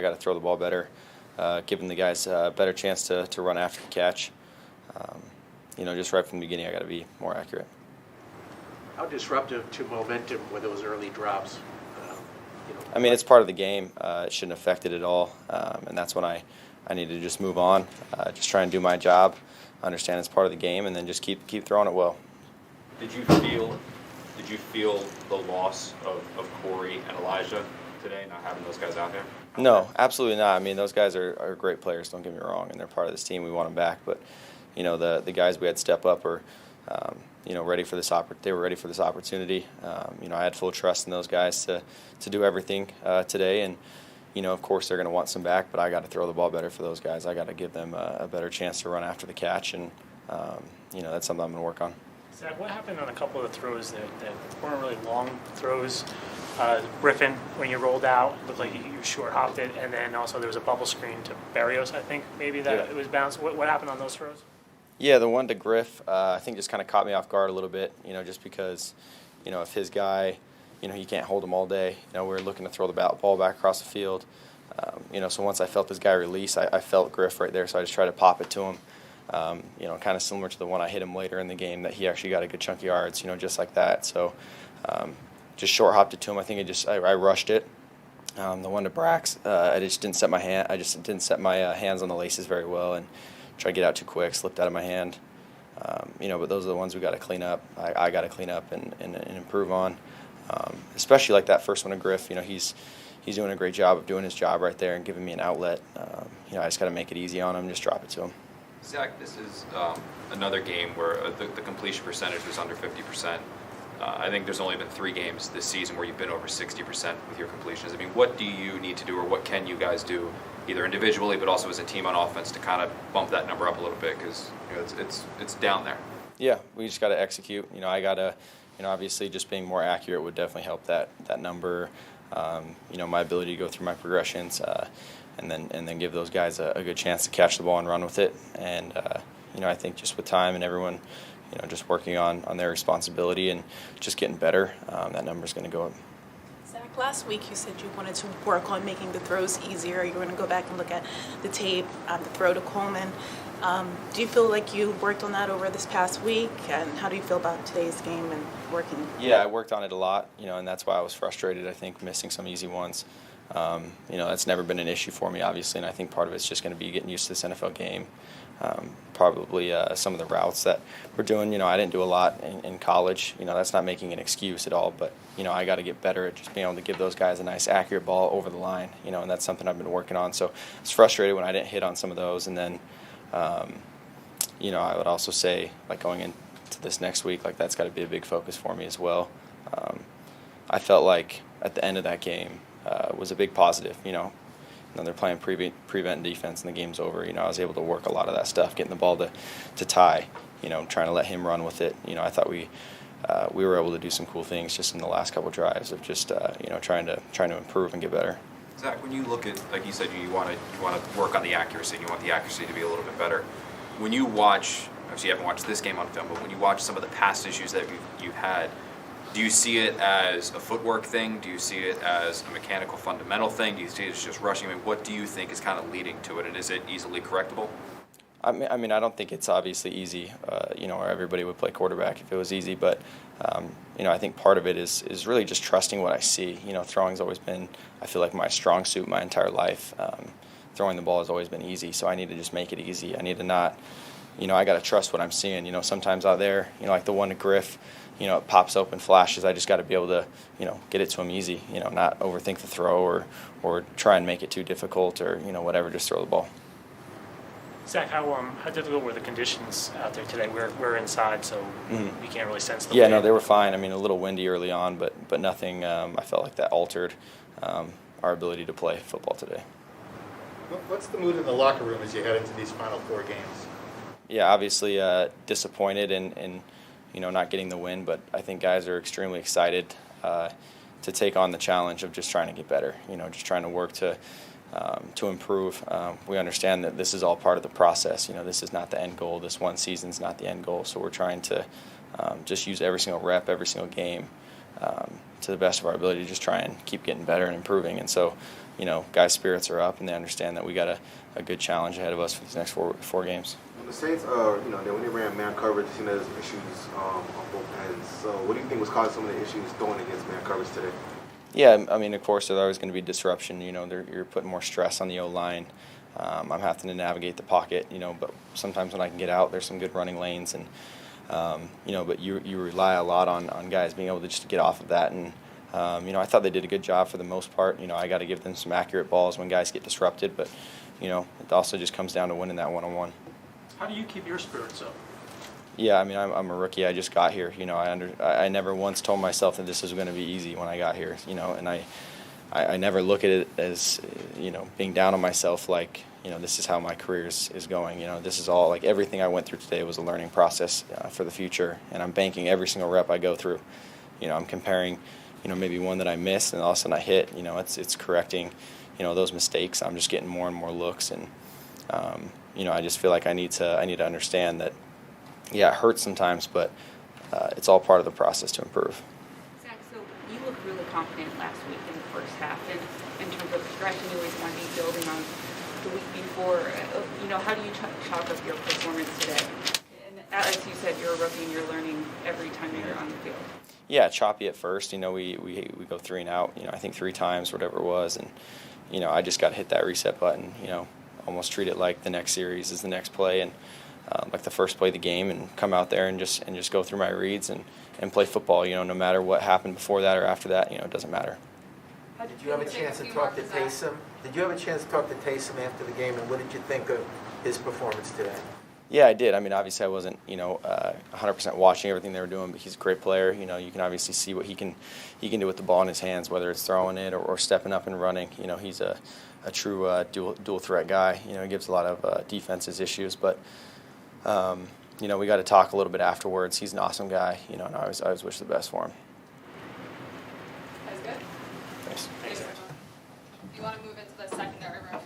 I got to throw the ball better, giving the guys a better chance to run after the catch. Just right from the beginning, I got to be more accurate. How disruptive to momentum were those early drops? It's part of the game. It shouldn't affect it at all, and that's when I need to just move on, just try and do my job, understand it's part of the game, and then just keep throwing it well. Did you feel the loss of Corey and Elijah today, not having those guys out there? No, absolutely not. Those guys are great players, don't get me wrong, and they're part of this team. We want them back, but the guys we had step up are ready for this they were ready for this opportunity. I had full trust in those guys to do everything today, and of course they're going to want some back, but I got to throw the ball better for those guys. I got to give them a better chance to run after the catch, and that's something I'm going to work on. Zach, what happened on a couple of the throws that weren't really long throws? Griffin, when you rolled out, looked like you short hopped it, and then also there was a bubble screen to Berrios, I think, maybe that it was bounced. What happened on those throws? Yeah, the one to Griff, I think just kind of caught me off guard a little bit, just because, if his guy, he can't hold him all day. We were looking to throw the ball back across the field. So once I felt this guy release, I felt Griff right there, so I just tried to pop it to him. Kind of similar to the one I hit him later in the game that he actually got a good chunk of yards, just like that. So just short hopped it to him. I think I rushed it. The one to Brax, I just didn't set my hands on the laces very well and tried to get out too quick, slipped out of my hand. But those are the ones we got to clean up. I got to clean up and improve on. Especially like that first one to Griff. He's doing a great job of doing his job right there and giving me an outlet. I just got to make it easy on him, just drop it to him. Zach, this is another game where the completion percentage was under 50%. I think there's only been 3 games this season where you've been over 60% with your completions. What do you need to do, or what can you guys do, either individually but also as a team on offense, to kind of bump that number up a little bit, because it's down there? Yeah, we just got to execute. I got to, obviously just being more accurate would definitely help that number. My ability to go through my progressions, and then give those guys a good chance to catch the ball and run with it. And I think just with time and everyone, just working on their responsibility and just getting better, that number's going to go up. Zach, last week you said you wanted to work on making the throws easier. You're going to go back and look at the tape, the throw to Coleman. Do you feel like you worked on that over this past week? And how do you feel about today's game and working? Yeah, I worked on it a lot, and that's why I was frustrated, I think, missing some easy ones. That's never been an issue for me, obviously, and I think part of it's just going to be getting used to this NFL game. Probably some of the routes that we're doing, I didn't do a lot in college. That's not making an excuse at all, but, I got to get better at just being able to give those guys a nice, accurate ball over the line, and that's something I've been working on. So I was frustrated when I didn't hit on some of those, and then, I would also say, like, going into this next week, like, that's got to be a big focus for me as well. I felt like at the end of that game was a big positive, they're playing prevent defense and the game's over. I was able to work a lot of that stuff, getting the ball to Ty, trying to let him run with it. I thought we were able to do some cool things just in the last couple drives of just trying to improve and get better. Zach, when you look at, like you said, you want to work on the accuracy, and you want the accuracy to be a little bit better. When you watch, obviously you haven't watched this game on film, but when you watch some of the past issues that you've had, do you see it as a footwork thing? Do you see it as a mechanical fundamental thing? Do you see it as just rushing? What do you think is kind of leading to it, and is it easily correctable? I don't think it's obviously easy, or everybody would play quarterback if it was easy, but, I think part of it is really just trusting what I see. Throwing's always been, I feel like, my strong suit my entire life. Throwing the ball has always been easy, so I need to just make it easy. I need to not, I got to trust what I'm seeing. Sometimes out there, like the one to Griff, it pops open, flashes. I just got to be able to, get it to him easy, not overthink the throw or try and make it too difficult or, whatever, just throw the ball. Zach, how difficult were the conditions out there today? We're inside, so we can't really sense the Yeah, wind. no, they were fine. A little windy early on, but nothing, I felt like that altered our ability to play football today. What's the mood in the locker room as you head into these final 4 games? Yeah, obviously disappointed in not getting the win, but I think guys are extremely excited to take on the challenge of just trying to get better, just trying to work to improve. We understand that this is all part of the process. This is not the end goal. This one season's not the end goal, so we're trying to just use every single rep, every single game to the best of our ability to just try and keep getting better and improving. And so, guys' spirits are up and they understand that we got a good challenge ahead of us for these next four games. The Saints, when they ran man coverage, you know, there's issues on both ends. So what do you think was causing some of the issues throwing against man coverage today? Yeah, I mean, of course, there's always going to be disruption. You're putting more stress on the O-line. I'm having to navigate the pocket, but sometimes when I can get out, there's some good running lanes. And, but you rely a lot on guys being able to just get off of that. And, I thought they did a good job for the most part. I got to give them some accurate balls when guys get disrupted. But, it also just comes down to winning that one-on-one. How do you keep your spirits up? Yeah, I mean, I'm a rookie. I just got here. I never once told myself that this was going to be easy when I got here. And I never look at it as, being down on myself like, this is how my career is going. This is all, like, everything I went through today was a learning process for the future. And I'm banking every single rep I go through. I'm comparing, maybe one that I missed and all of a sudden I hit. It's correcting, those mistakes. I'm just getting more and more looks. And, I just feel like I need to understand that, yeah, it hurts sometimes, but it's all part of the process to improve. Zach, so you looked really confident last week in the first half, and in terms of stretch, and you always want to be building on the week before. How do you chalk up your performance today? And as you said, you're a rookie and you're learning every time you're on the field. Yeah, choppy at first. We go 3 and out. I think 3 times, whatever it was, and I just got to hit that reset button. Almost treat it like the next series is the next play, and like the first play of the game, and come out there and just go through my reads and play football. No matter what happened before that or after that, it doesn't matter. Did you have a chance to talk to Taysom? After the game, and what did you think of his performance today? Yeah, I did. I mean, obviously I wasn't, 100% watching everything they were doing, but he's a great player. You can obviously see what he can do with the ball in his hands, whether it's throwing it or stepping up and running. He's a true dual threat guy. He gives a lot of defenses issues, but we got to talk a little bit afterwards. He's an awesome guy, and I always wish the best for him. That's good. Thanks. You want to move into the secondary room?